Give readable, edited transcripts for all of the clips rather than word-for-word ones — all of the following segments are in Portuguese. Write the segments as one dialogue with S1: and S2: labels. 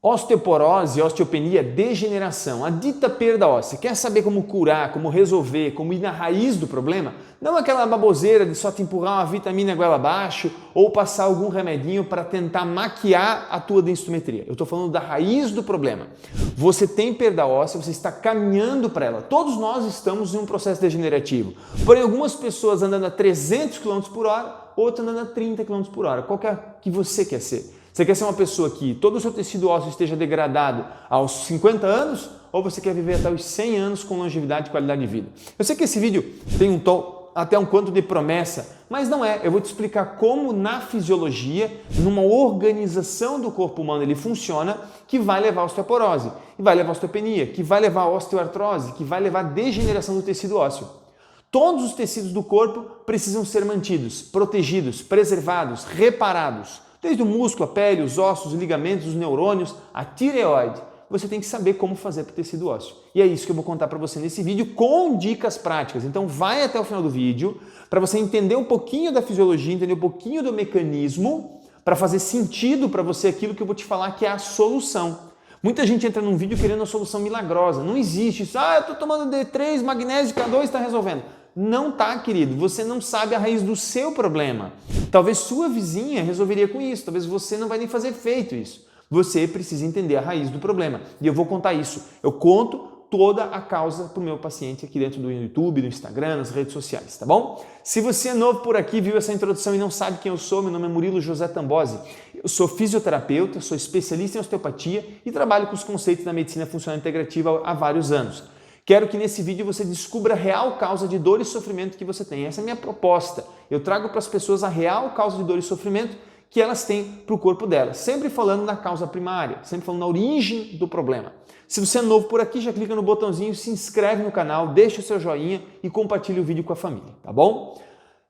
S1: Osteoporose, osteopenia, degeneração, a dita perda óssea. Quer saber como curar, como resolver, como ir na raiz do problema? Não aquela baboseira de só te empurrar uma vitamina goela abaixo ou passar algum remedinho para tentar maquiar a tua densitometria. Eu estou falando da raiz do problema. Você tem perda óssea, você está caminhando para ela. Todos nós estamos em um processo degenerativo. Porém, algumas pessoas andando a 300 km por hora, outras andando a 30 km por hora. Qual que é que você quer ser? Você quer ser uma pessoa que todo o seu tecido ósseo esteja degradado aos 50 anos ou você quer viver até os 100 anos com longevidade e qualidade de vida? Eu sei que esse vídeo tem um tom até um quanto de promessa, mas não é. Eu vou te explicar como na fisiologia, numa organização do corpo humano ele funciona, que vai levar à osteoporose, que vai levar à osteopenia, que vai levar à osteoartrose, que vai levar à degeneração do tecido ósseo. Todos os tecidos do corpo precisam ser mantidos, protegidos, preservados, reparados. Desde o músculo, a pele, os ossos, os ligamentos, os neurônios, a tireoide. Você tem que saber como fazer para o tecido ósseo. E é isso que eu vou contar para você nesse vídeo com dicas práticas. Então vai até o final do vídeo para você entender um pouquinho da fisiologia, entender um pouquinho do mecanismo, para fazer sentido para você aquilo que eu vou te falar que é a solução. Muita gente entra num vídeo querendo uma solução milagrosa. Não existe isso. Eu estou tomando D3, magnésio, K2, está resolvendo. Não tá, querido. Você não sabe a raiz do seu problema. Talvez sua vizinha resolveria com isso. Talvez você não vai nem fazer efeito isso. Você precisa entender a raiz do problema. E eu vou contar isso. Eu conto toda a causa para o meu paciente aqui dentro do YouTube, do Instagram, nas redes sociais, tá bom? Se você é novo por aqui, viu essa introdução e não sabe quem eu sou, meu nome é Murilo José Tambosi. Eu sou fisioterapeuta, sou especialista em osteopatia e trabalho com os conceitos da medicina funcional integrativa há vários anos. Quero que nesse vídeo você descubra a real causa de dor e sofrimento que você tem. Essa é a minha proposta. Eu trago para as pessoas a real causa de dor e sofrimento que elas têm para o corpo delas. Sempre falando na causa primária, sempre falando na origem do problema. Se você é novo por aqui, já clica no botãozinho, se inscreve no canal, deixa o seu joinha e compartilha o vídeo com a família, tá bom?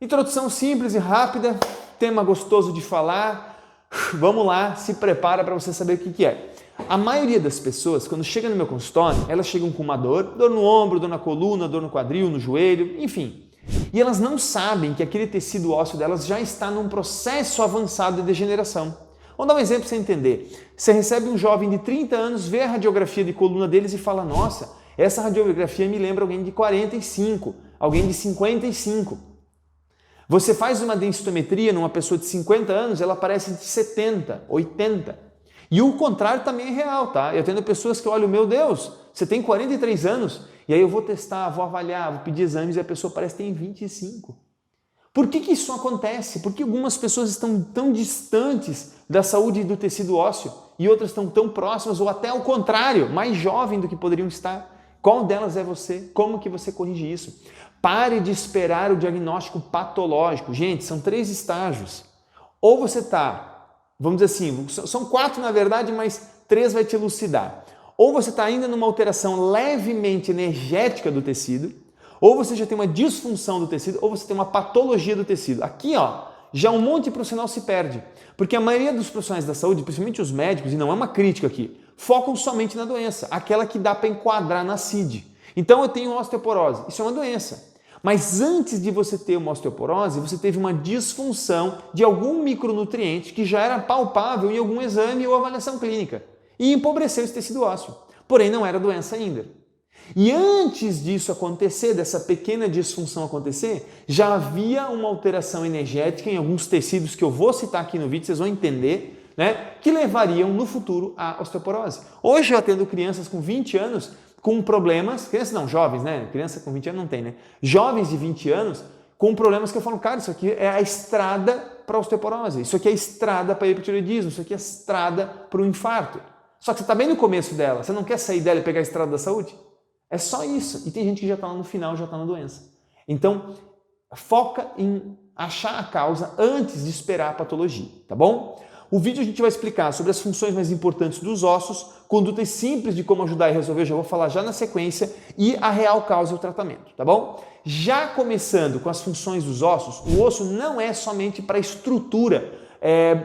S1: Introdução simples e rápida, tema gostoso de falar. Vamos lá, se prepara para você saber o que é. A maioria das pessoas, quando chega no meu consultório, elas chegam com uma dor no ombro, dor na coluna, dor no quadril, no joelho, enfim. E elas não sabem que aquele tecido ósseo delas já está num processo avançado de degeneração. Vamos dar um exemplo para você entender. Você recebe um jovem de 30 anos, vê a radiografia de coluna deles e fala, nossa, essa radiografia me lembra alguém de 45, alguém de 55. Você faz uma densitometria numa pessoa de 50 anos, ela parece de 70, 80. E o contrário também é real, tá? Eu tenho pessoas que olham, meu Deus, você tem 43 anos, e aí eu vou testar, vou avaliar, vou pedir exames e a pessoa parece que tem 25. Por que isso acontece? Porque algumas pessoas estão tão distantes da saúde do tecido ósseo e outras estão tão próximas ou até ao contrário, mais jovem do que poderiam estar. Qual delas é você? Como que você corrige isso? Pare de esperar o diagnóstico patológico. Gente, são 3 estágios. Ou você está... Vamos dizer assim, são 4 na verdade, mas 3 vai te elucidar. Ou você está ainda numa alteração levemente energética do tecido, ou você já tem uma disfunção do tecido, ou você tem uma patologia do tecido. Aqui, já um monte de profissional se perde. Porque a maioria dos profissionais da saúde, principalmente os médicos, e não é uma crítica aqui, focam somente na doença, aquela que dá para enquadrar na CID. Então eu tenho osteoporose, isso é uma doença. Mas antes de você ter uma osteoporose, você teve uma disfunção de algum micronutriente que já era palpável em algum exame ou avaliação clínica e empobreceu esse tecido ósseo, porém não era doença ainda. E antes disso acontecer, dessa pequena disfunção acontecer, já havia uma alteração energética em alguns tecidos que eu vou citar aqui no vídeo, vocês vão entender, né, que levariam no futuro à osteoporose. Hoje eu atendo crianças com 20 anos com problemas, crianças não, jovens, né? Criança com 20 anos não tem, né? Jovens de 20 anos com problemas que eu falo, cara, isso aqui é a estrada para a osteoporose, isso aqui é a estrada para o hipotireoidismo, isso aqui é a estrada para o infarto. Só que você está bem no começo dela, você não quer sair dela e pegar a estrada da saúde? É só isso. E tem gente que já está lá no final, já está na doença. Então, foca em achar a causa antes de esperar a patologia, tá bom? O vídeo a gente vai explicar sobre as funções mais importantes dos ossos, condutas simples de como ajudar e resolver, já vou falar já na sequência, e a real causa e o tratamento, tá bom? Já começando com as funções dos ossos, o osso não é somente para estrutura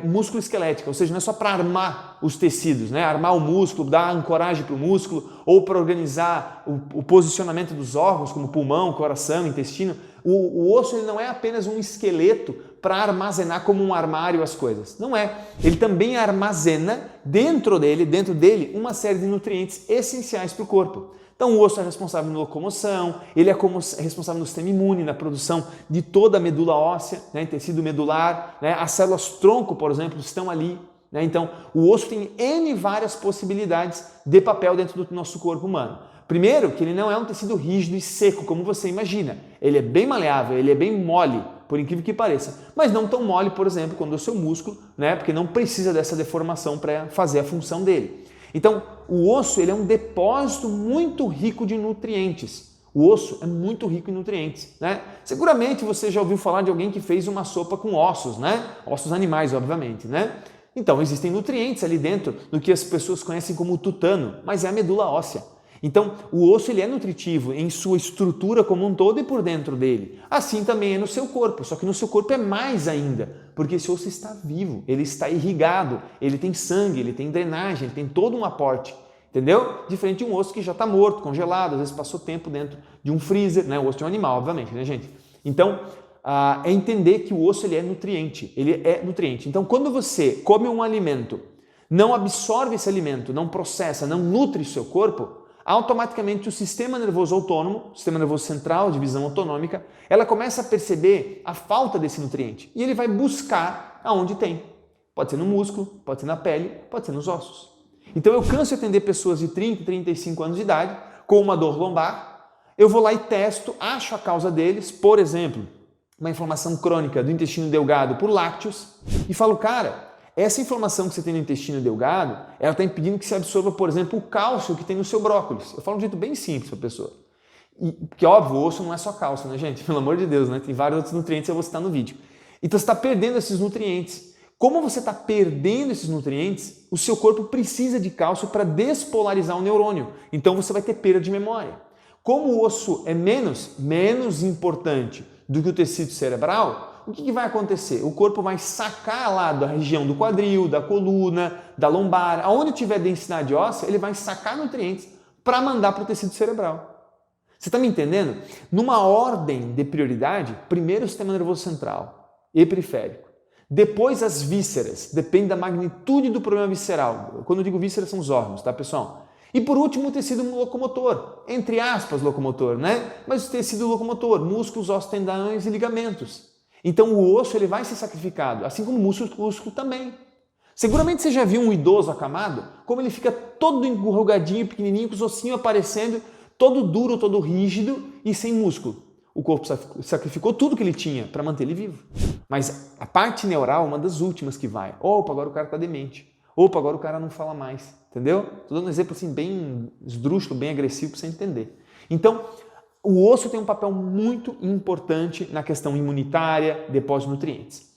S1: músculo-esquelética, ou seja, não é só para armar os tecidos, né? Armar o músculo, dar ancoragem para o músculo, ou para organizar o posicionamento dos órgãos, como pulmão, coração, intestino. O osso ele não é apenas um esqueleto para armazenar como um armário as coisas. Não é. Ele também armazena dentro dele, uma série de nutrientes essenciais para o corpo. Então o osso é responsável na locomoção, ele é responsável no sistema imune, na produção de toda a medula óssea, né, tecido medular, né, as células tronco, por exemplo, estão ali. Né? Então o osso tem N várias possibilidades de papel dentro do nosso corpo humano. Primeiro, que ele não é um tecido rígido e seco, como você imagina. Ele é bem maleável, ele é bem mole, por incrível que pareça. Mas não tão mole, por exemplo, quando é o seu músculo, né? Porque não precisa dessa deformação para fazer a função dele. Então, o osso ele é um depósito muito rico de nutrientes. O osso é muito rico em nutrientes, né? Seguramente você já ouviu falar de alguém que fez uma sopa com ossos, né? Ossos animais, obviamente, né? Então, existem nutrientes ali dentro do que as pessoas conhecem como tutano, mas é a medula óssea. Então, o osso ele é nutritivo em sua estrutura como um todo e por dentro dele. Assim também é no seu corpo, só que no seu corpo é mais ainda, porque esse osso está vivo, ele está irrigado, ele tem sangue, ele tem drenagem, ele tem todo um aporte, entendeu? Diferente de um osso que já está morto, congelado, às vezes passou tempo dentro de um freezer, né? O osso de um animal, obviamente, né, gente? Então, é entender que o osso ele é nutriente, Então, quando você come um alimento, não absorve esse alimento, não processa, não nutre o seu corpo, automaticamente o sistema nervoso autônomo, sistema nervoso central, divisão autonômica, ela começa a perceber a falta desse nutriente e ele vai buscar aonde tem. Pode ser no músculo, pode ser na pele, pode ser nos ossos. Então eu canso de atender pessoas de 30, 35 anos de idade com uma dor lombar, eu vou lá e testo, acho a causa deles, por exemplo, uma inflamação crônica do intestino delgado por lácteos e falo, cara, essa inflamação que você tem no intestino delgado, ela está impedindo que você absorva, por exemplo, o cálcio que tem no seu brócolis. Eu falo de um jeito bem simples para a pessoa. Porque, óbvio, o osso não é só cálcio, né, gente? Pelo amor de Deus, né? Tem vários outros nutrientes que eu vou citar no vídeo. Então, você está perdendo esses nutrientes. Como você está perdendo esses nutrientes, o seu corpo precisa de cálcio para despolarizar o neurônio. Então, você vai ter perda de memória. Como o osso é menos importante do que o tecido cerebral, o que vai acontecer? O corpo vai sacar lá da região do quadril, da coluna, da lombar, aonde tiver densidade óssea, ele vai sacar nutrientes para mandar para o tecido cerebral. Você está me entendendo? Numa ordem de prioridade, primeiro o sistema nervoso central e periférico, depois as vísceras, depende da magnitude do problema visceral. Quando eu digo vísceras são os órgãos, tá, pessoal? E por último, o tecido locomotor, entre aspas locomotor, né? Mas o tecido locomotor, músculos, ossos, tendões e ligamentos. Então o osso ele vai ser sacrificado, assim como o músculo também. Seguramente você já viu um idoso acamado, como ele fica todo enrugadinho, pequenininho, com os ossinhos aparecendo, todo duro, todo rígido e sem músculo. O corpo sacrificou tudo que ele tinha para manter ele vivo. Mas a parte neural é uma das últimas que vai. Opa, agora o cara está demente. Opa, agora o cara não fala mais. Entendeu? Estou dando um exemplo assim bem esdrúxulo, bem agressivo para você entender. Então, o osso tem um papel muito importante na questão imunitária, depósito de nutrientes.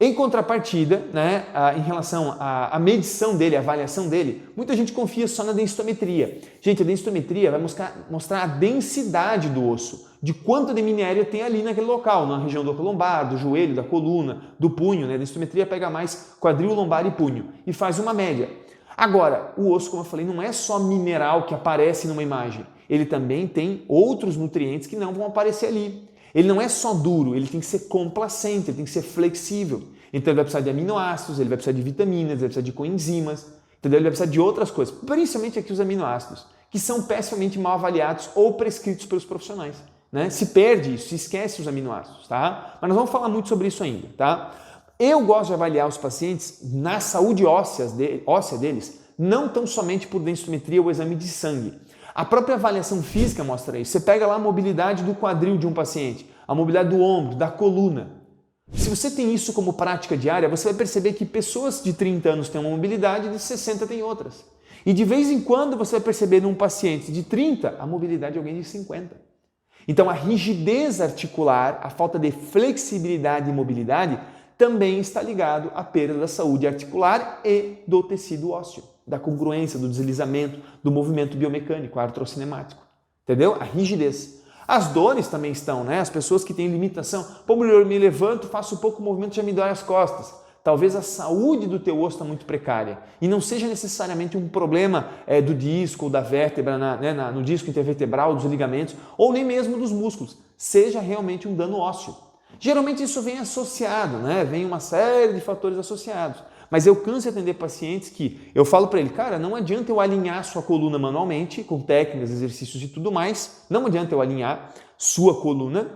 S1: Em contrapartida, né, em relação à medição dele, à avaliação dele, muita gente confia só na densitometria. Gente, a densitometria vai mostrar a densidade do osso, de quanto de minério tem ali naquele local, na região do lombar, do joelho, da coluna, do punho. Né? A densitometria pega mais quadril, lombar e punho e faz uma média. Agora, o osso, como eu falei, não é só mineral que aparece numa imagem. Ele também tem outros nutrientes que não vão aparecer ali. Ele não é só duro, ele tem que ser complacente, ele tem que ser flexível. Então ele vai precisar de aminoácidos, ele vai precisar de vitaminas, ele vai precisar de coenzimas, entendeu? Ele vai precisar de outras coisas, principalmente aqui os aminoácidos, que são pessimamente mal avaliados ou prescritos pelos profissionais. Né? Se perde isso, se esquece os aminoácidos, tá? Mas nós vamos falar muito sobre isso ainda, tá? Eu gosto de avaliar os pacientes na saúde óssea deles, não tão somente por densitometria ou exame de sangue. A própria avaliação física mostra isso. Você pega lá a mobilidade do quadril de um paciente, a mobilidade do ombro, da coluna. Se você tem isso como prática diária, você vai perceber que pessoas de 30 anos têm uma mobilidade e de 60 têm outras. E de vez em quando você vai perceber num paciente de 30 a mobilidade de alguém de 50. Então a rigidez articular, a falta de flexibilidade e mobilidade também está ligado à perda da saúde articular e do tecido ósseo, da congruência, do deslizamento, do movimento biomecânico, artrocinemático. Entendeu? A rigidez. As dores também estão, né? As pessoas que têm limitação. Pô, mulher, eu me levanto, faço pouco movimento, já me dói as costas. Talvez a saúde do teu osso está muito precária e não seja necessariamente um problema do disco ou da vértebra, no disco intervertebral, dos ligamentos, ou nem mesmo dos músculos. Seja realmente um dano ósseo. Geralmente isso vem associado, né? Vem uma série de fatores associados. Mas eu canso de atender pacientes que eu falo para ele, cara, não adianta eu alinhar sua coluna manualmente, com técnicas, exercícios e tudo mais, não adianta eu alinhar sua coluna,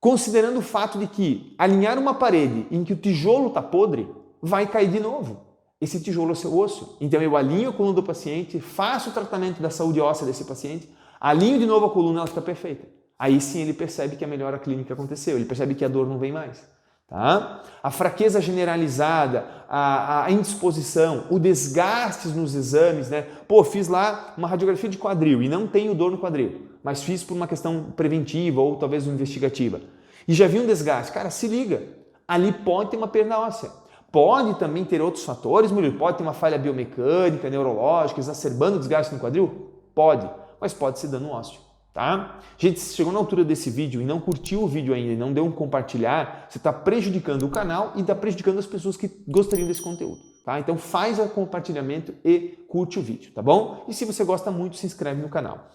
S1: considerando o fato de que alinhar uma parede em que o tijolo está podre, vai cair de novo. Esse tijolo é seu osso. Então eu alinho a coluna do paciente, faço o tratamento da saúde óssea desse paciente, alinho de novo a coluna, ela fica perfeita. Aí sim ele percebe que a melhora clínica aconteceu, ele percebe que a dor não vem mais. Tá? A fraqueza generalizada, a indisposição, o desgaste nos exames, né? Pô, fiz lá uma radiografia de quadril e não tenho dor no quadril, mas fiz por uma questão preventiva ou talvez investigativa. E já vi um desgaste. Cara, se liga, ali pode ter uma perda óssea. Pode também ter outros fatores, Murilo, pode ter uma falha biomecânica, neurológica, exacerbando o desgaste no quadril? Pode, mas pode ser dano ósseo. Tá? Gente, se chegou na altura desse vídeo e não curtiu o vídeo ainda e não deu um compartilhar, você está prejudicando o canal e está prejudicando as pessoas que gostariam desse conteúdo. Tá? Então faz o compartilhamento e curte o vídeo, tá bom? E se você gosta muito, se inscreve no canal.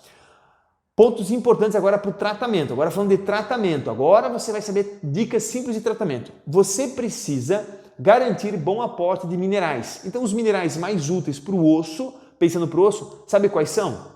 S1: Pontos importantes agora para o tratamento. Agora falando de tratamento, agora você vai saber dicas simples de tratamento. Você precisa garantir bom aporte de minerais. Então os minerais mais úteis para o osso, pensando para o osso, sabe quais são?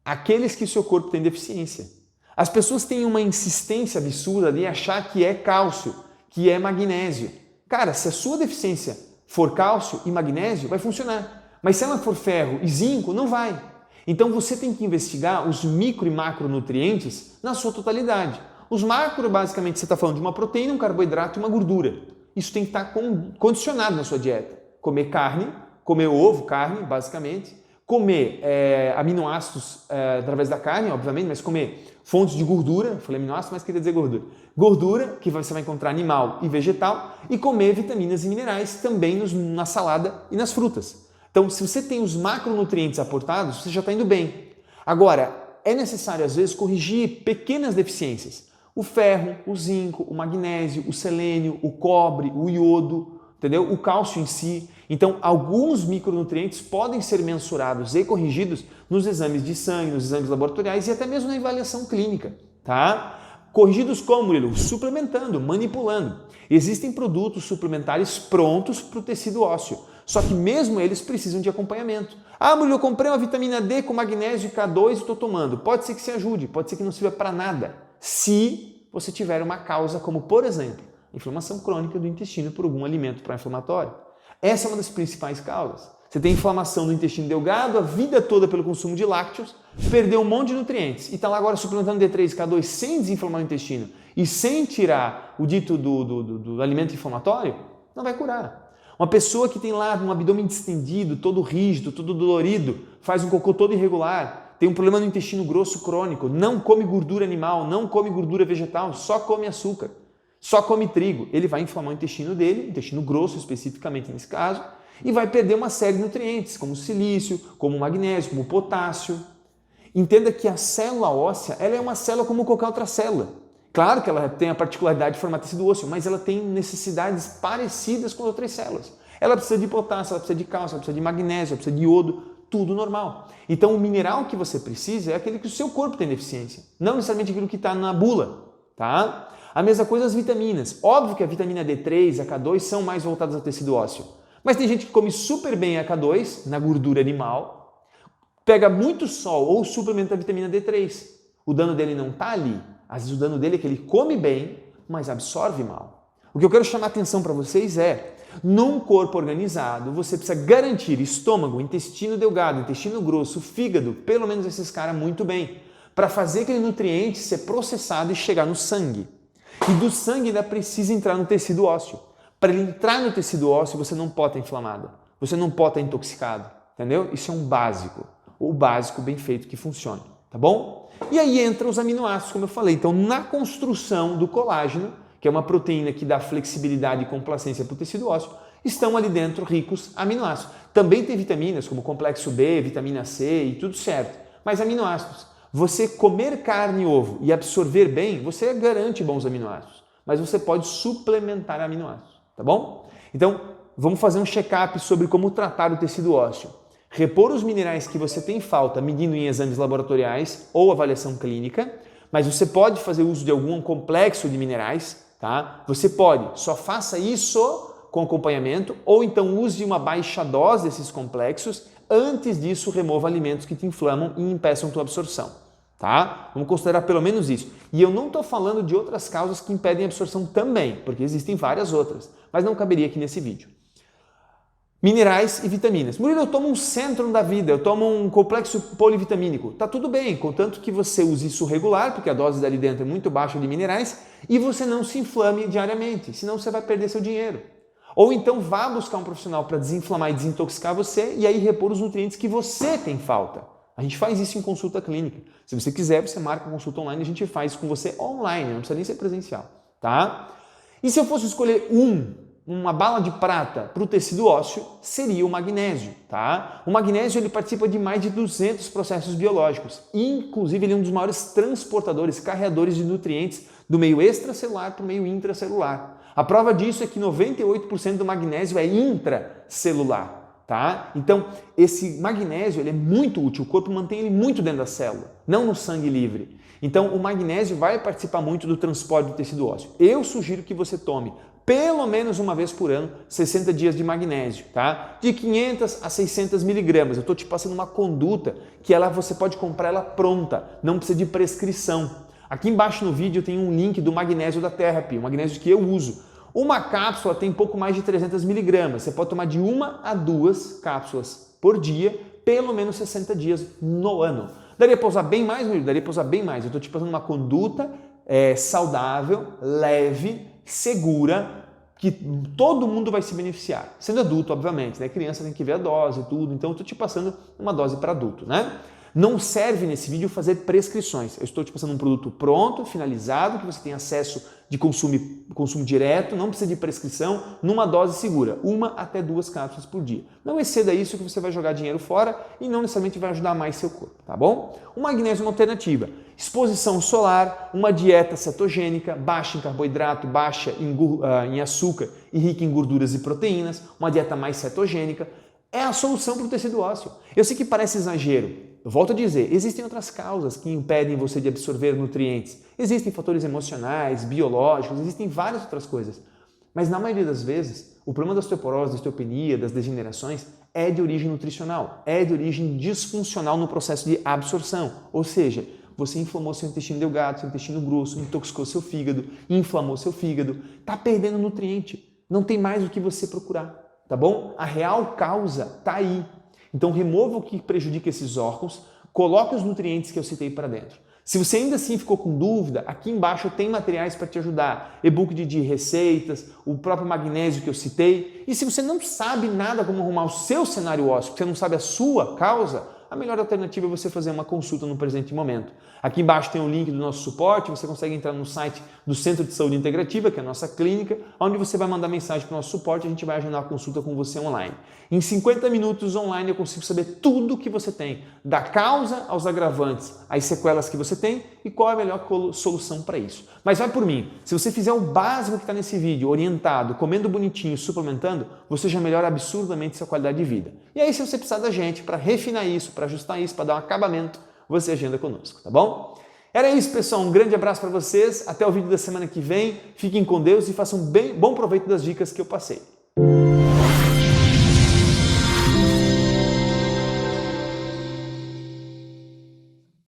S1: Aqueles que o seu corpo tem deficiência. As pessoas têm uma insistência absurda de achar que é cálcio, que é magnésio. Cara, se a sua deficiência for cálcio e magnésio, vai funcionar. Mas se ela for ferro e zinco, não vai. Então você tem que investigar os micro e macronutrientes na sua totalidade. Os macro, basicamente, você está falando de uma proteína, um carboidrato e uma gordura. Isso tem que estar condicionado na sua dieta. Comer carne, comer ovo, carne, basicamente. Comer aminoácidos através da carne, obviamente, mas comer fontes de gordura, falei aminoácidos, mas queria dizer gordura. Gordura, que você vai encontrar animal e vegetal, e comer vitaminas e minerais também na salada e nas frutas. Então, se você tem os macronutrientes aportados, você já está indo bem. Agora, é necessário, às vezes, corrigir pequenas deficiências. O ferro, o zinco, o magnésio, o selênio, o cobre, o iodo, entendeu? O cálcio em si. Então, alguns micronutrientes podem ser mensurados e corrigidos nos exames de sangue, nos exames laboratoriais e até mesmo na avaliação clínica, tá? Corrigidos como, Murilo? Suplementando, manipulando. Existem produtos suplementares prontos para o tecido ósseo, só que mesmo eles precisam de acompanhamento. Ah, Murilo, eu comprei uma vitamina D com magnésio e K2 e estou tomando. Pode ser que se ajude, pode ser que não sirva para nada, se você tiver uma causa como, por exemplo, inflamação crônica do intestino por algum alimento pró-inflamatório. Essa é uma das principais causas. Você tem inflamação do intestino delgado a vida toda pelo consumo de lácteos, perdeu um monte de nutrientes e está lá agora suplementando D3 e K2 sem desinflamar o intestino e sem tirar o dito do alimento inflamatório, não vai curar. Uma pessoa que tem lá um abdômen distendido, todo rígido, todo dolorido, faz um cocô todo irregular, tem um problema no intestino grosso crônico, não come gordura animal, não come gordura vegetal, só come açúcar. Só come trigo, ele vai inflamar o intestino dele, intestino grosso especificamente nesse caso, e vai perder uma série de nutrientes, como silício, como magnésio, como potássio. Entenda que a célula óssea, ela é uma célula como qualquer outra célula. Claro que ela tem a particularidade de formar tecido ósseo, mas ela tem necessidades parecidas com outras células. Ela precisa de potássio, ela precisa de cálcio, ela precisa de magnésio, ela precisa de iodo, tudo normal. Então o mineral que você precisa é aquele que o seu corpo tem deficiência, não necessariamente aquilo que está na bula, tá? A mesma coisa as vitaminas. Óbvio que a vitamina D3 e a K2 são mais voltadas ao tecido ósseo. Mas tem gente que come super bem a K2 na gordura animal, pega muito sol ou suplementa a vitamina D3. O dano dele não está ali. Às vezes o dano dele é que ele come bem, mas absorve mal. O que eu quero chamar a atenção para vocês é, num corpo organizado, você precisa garantir estômago, intestino delgado, intestino grosso, fígado, pelo menos esses caras muito bem, para fazer aquele nutriente ser processado e chegar no sangue. E do sangue ainda precisa entrar no tecido ósseo. Para ele entrar no tecido ósseo, você não pode estar inflamado. Você não pode estar intoxicado. Entendeu? Isso é um básico. O básico bem feito que funciona. Tá bom? E aí entram os aminoácidos, como eu falei. Então, na construção do colágeno, que é uma proteína que dá flexibilidade e complacência para o tecido ósseo, estão ali dentro ricos aminoácidos. Também tem vitaminas, como complexo B, vitamina C e tudo certo. Mas aminoácidos. Você comer carne e ovo e absorver bem, você garante bons aminoácidos, mas você pode suplementar aminoácidos, tá bom? Então, vamos fazer um check-up sobre como tratar o tecido ósseo. Repor os minerais que você tem falta, medindo em exames laboratoriais ou avaliação clínica, mas você pode fazer uso de algum complexo de minerais, tá? Você pode, só faça isso com acompanhamento ou então use uma baixa dose desses complexos. Antes disso, remova alimentos que te inflamam e impeçam tua absorção, tá? Vamos considerar pelo menos isso. E eu não estou falando de outras causas que impedem a absorção também, porque existem várias outras, mas não caberia aqui nesse vídeo. Minerais e vitaminas. Murilo, eu tomo um Centrum da vida, eu tomo um complexo polivitamínico. Tá tudo bem, contanto que você use isso regular, porque a dose dali dentro é muito baixa de minerais, e você não se inflame diariamente, senão você vai perder seu dinheiro. Ou então vá buscar um profissional para desinflamar e desintoxicar você e aí repor os nutrientes que você tem falta. A gente faz isso em consulta clínica. Se você quiser, você marca uma consulta online e a gente faz com você online, não precisa nem ser presencial, tá? E se eu fosse escolher uma bala de prata para o tecido ósseo, seria o magnésio, tá? O magnésio ele participa de mais de 200 processos biológicos, inclusive ele é um dos maiores transportadores, carreadores de nutrientes do meio extracelular para o meio intracelular. A prova disso é que 98% do magnésio é intracelular, tá? Então, esse magnésio ele é muito útil, o corpo mantém ele muito dentro da célula, não no sangue livre. Então, o magnésio vai participar muito do transporte do tecido ósseo. Eu sugiro que você tome pelo menos uma vez por ano 60 dias de magnésio, tá? De 500 a 600 miligramas. Eu estou te passando uma conduta que você pode comprar ela pronta, não precisa de prescrição. Aqui embaixo no vídeo tem um link do magnésio da Therapy, o magnésio que eu uso. Uma cápsula tem pouco mais de 300 miligramas. Você pode tomar de 1 a 2 cápsulas por dia, pelo menos 60 dias no ano. Daria para usar bem mais, Murilo? Daria para usar bem mais. Eu estou te passando uma conduta saudável, leve, segura, que todo mundo vai se beneficiar. Sendo adulto, obviamente, né? Criança tem que ver a dose e tudo, então eu estou te passando uma dose para adulto, né? Não serve nesse vídeo fazer prescrições. Eu estou te passando um produto pronto, finalizado, que você tem acesso de consumo direto, não precisa de prescrição, numa dose segura, 1 até 2 cápsulas por dia. Não exceda isso que você vai jogar dinheiro fora e não necessariamente vai ajudar mais seu corpo, tá bom? O magnésio é uma alternativa. Exposição solar, uma dieta cetogênica, baixa em carboidrato, baixa em açúcar e rica em gorduras e proteínas, uma dieta mais cetogênica, é a solução para o tecido ósseo. Eu sei que parece exagero. Eu volto a dizer, existem outras causas que impedem você de absorver nutrientes. Existem fatores emocionais, biológicos, existem várias outras coisas. Mas na maioria das vezes, o problema da osteoporose, da osteopenia, das degenerações é de origem nutricional, é de origem disfuncional no processo de absorção. Ou seja, você inflamou seu intestino delgado, seu intestino grosso, intoxicou seu fígado, inflamou seu fígado, está perdendo nutriente. Não tem mais o que você procurar, tá bom? A real causa está aí. Então remova o que prejudica esses órgãos, coloque os nutrientes que eu citei para dentro. Se você ainda assim ficou com dúvida, aqui embaixo tem materiais para te ajudar. E-book de receitas, o próprio magnésio que eu citei. E se você não sabe nada como arrumar o seu cenário ósseo, porque você não sabe a sua causa, a melhor alternativa é você fazer uma consulta no presente momento. Aqui embaixo tem o link do nosso suporte, você consegue entrar no site do Centro de Saúde Integrativa, que é a nossa clínica, onde você vai mandar mensagem para o nosso suporte e a gente vai agendar a consulta com você online. Em 50 minutos online eu consigo saber tudo o que você tem, da causa aos agravantes, as sequelas que você tem e qual é a melhor solução para isso. Mas vai por mim, se você fizer o básico que está nesse vídeo, orientado, comendo bonitinho, suplementando, você já melhora absurdamente sua qualidade de vida. E aí se você precisar da gente para refinar isso, para ajustar isso, para dar um acabamento, você agenda conosco, tá bom? Era isso, pessoal. Um grande abraço para vocês. Até o vídeo da semana que vem. Fiquem com Deus e façam bom proveito das dicas que eu passei.